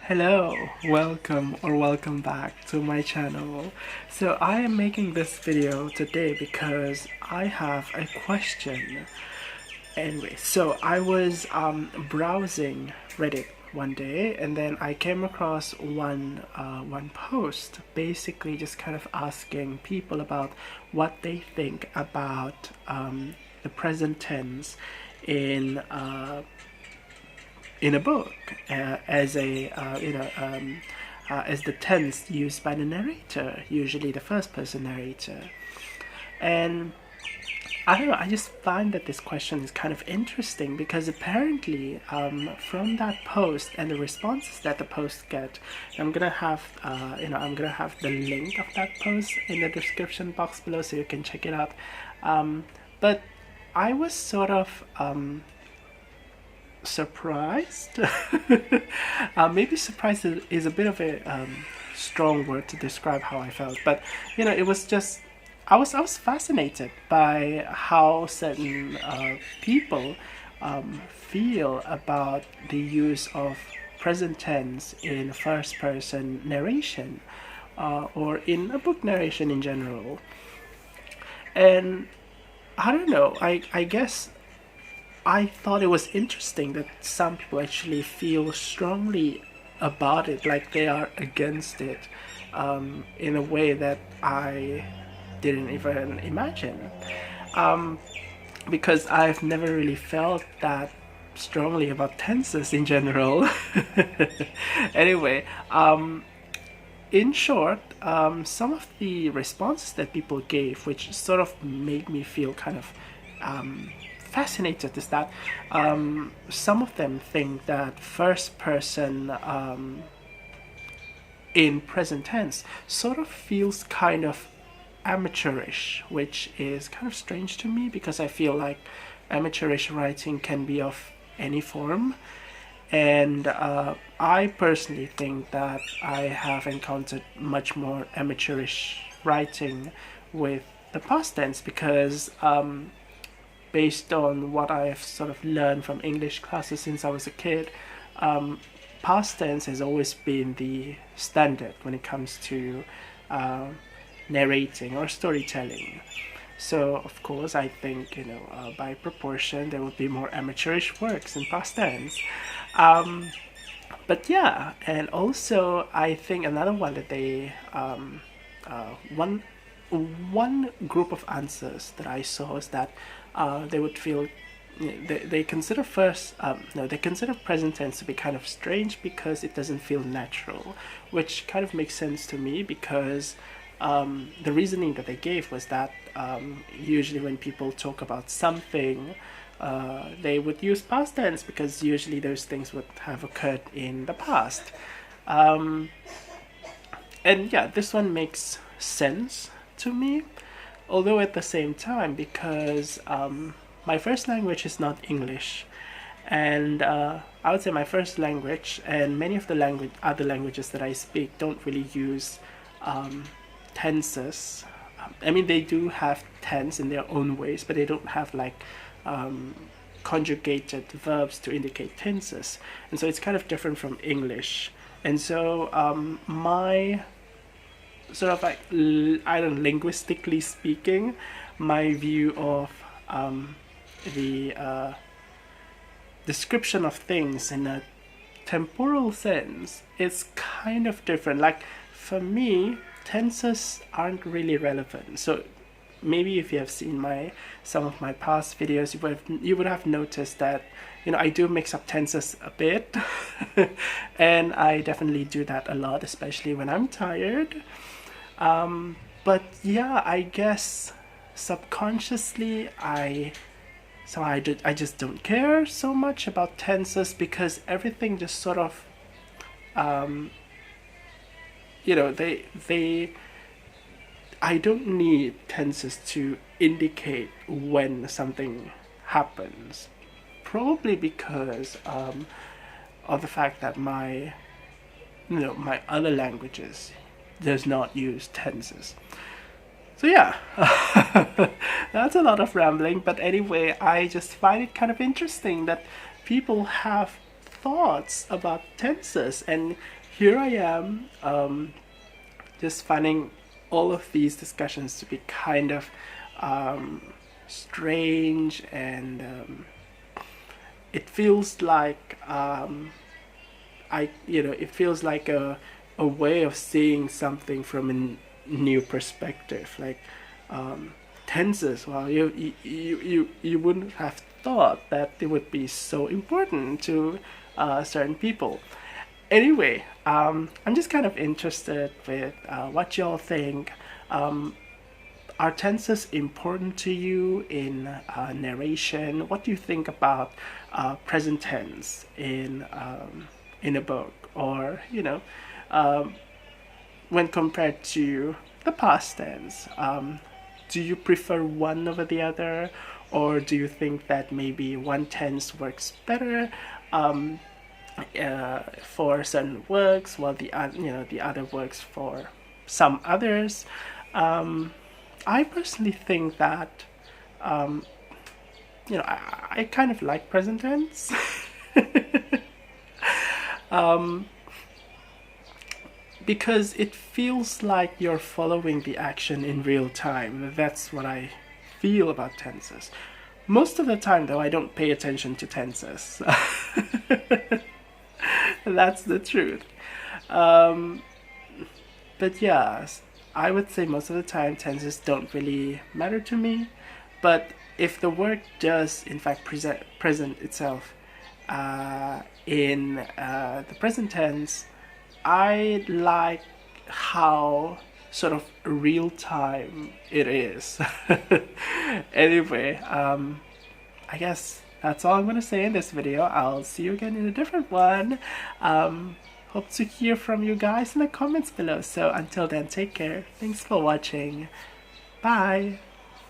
Hello, welcome back to my channel. So I am making this video today because I have a question. Anyway, so I was browsing Reddit one day, and then I came across one post, basically just kind of asking people about what they think about the present tense in in a book as a as the tense used by the narrator, usually the first person narrator. And I don't know, I just find that this question is kind of interesting because apparently from that post and the responses that the post get, I'm gonna have the link of that post in the description box below so you can check it out. But I was sort of surprised. Maybe surprised is a bit of a strong word to describe how I felt, but it was just I was fascinated by how certain people feel about the use of present tense in first person narration or in a book narration in general. And I don't know, I guess I thought it was interesting that some people actually feel strongly about it, like they are against it, in a way that I didn't even imagine. Because I've never really felt that strongly about tenses in general. Anyway, in short, some of the responses that people gave, which sort of made me feel kind of fascinated, is that some of them think that first person in present tense sort of feels kind of amateurish, which is kind of strange to me because I feel like amateurish writing can be of any form. And I personally think that I have encountered much more amateurish writing with the past tense because based on what I've sort of learned from English classes since I was a kid, past tense has always been the standard when it comes to narrating or storytelling. So of course I think by proportion there would be more amateurish works in past tense. But yeah, and also I think another one that they one group of answers that I saw is that they would feel they consider they consider present tense to be kind of strange because it doesn't feel natural, which kind of makes sense to me because the reasoning that they gave was that usually when people talk about something, they would use past tense because usually those things would have occurred in the past. And yeah, this one makes sense to me, although at the same time, because my first language is not English, and I would say my first language and many of the other languages that I speak don't really use tenses. I mean, they do have tense in their own ways, but they don't have like conjugated verbs to indicate tenses, and so it's kind of different from English. And so my sort of like, I don't know, linguistically speaking, my view of the description of things in a temporal sense is kind of different. Like for me, tenses aren't really relevant. So maybe if you have seen some of my past videos, you would have noticed that I do mix up tenses a bit, and I definitely do that a lot, especially when I'm tired. But yeah, I guess subconsciously I just don't care so much about tenses because everything just sort of I don't need tenses to indicate when something happens, probably because of the fact that my other languages does not use tenses. So yeah, that's a lot of rambling, but anyway, I just find it kind of interesting that people have thoughts about tenses, and here I am, just finding all of these discussions to be kind of strange, and it feels like it feels like a way of seeing something from a new perspective, like tenses. Well, you wouldn't have thought that it would be so important to certain people. Anyway, I'm just kind of interested with what y'all think. Are tenses important to you in narration? What do you think about present tense in a book, or when compared to the past tense? Do you prefer one over the other, or do you think that maybe one tense works better for certain works, while the other works for some others? I personally think that I kind of like present tense. Because it feels like you're following the action in real time. That's what I feel about tenses. Most of the time, though, I don't pay attention to tenses. That's the truth. But yeah, I would say most of the time tenses don't really matter to me. But if the work does in fact present itself in the present tense, I like how sort of real time it is. Anyway, I guess that's all I'm gonna say in this video. I'll see you again in a different one. Hope to hear from you guys in the comments below. So until then, take care. Thanks for watching. Bye.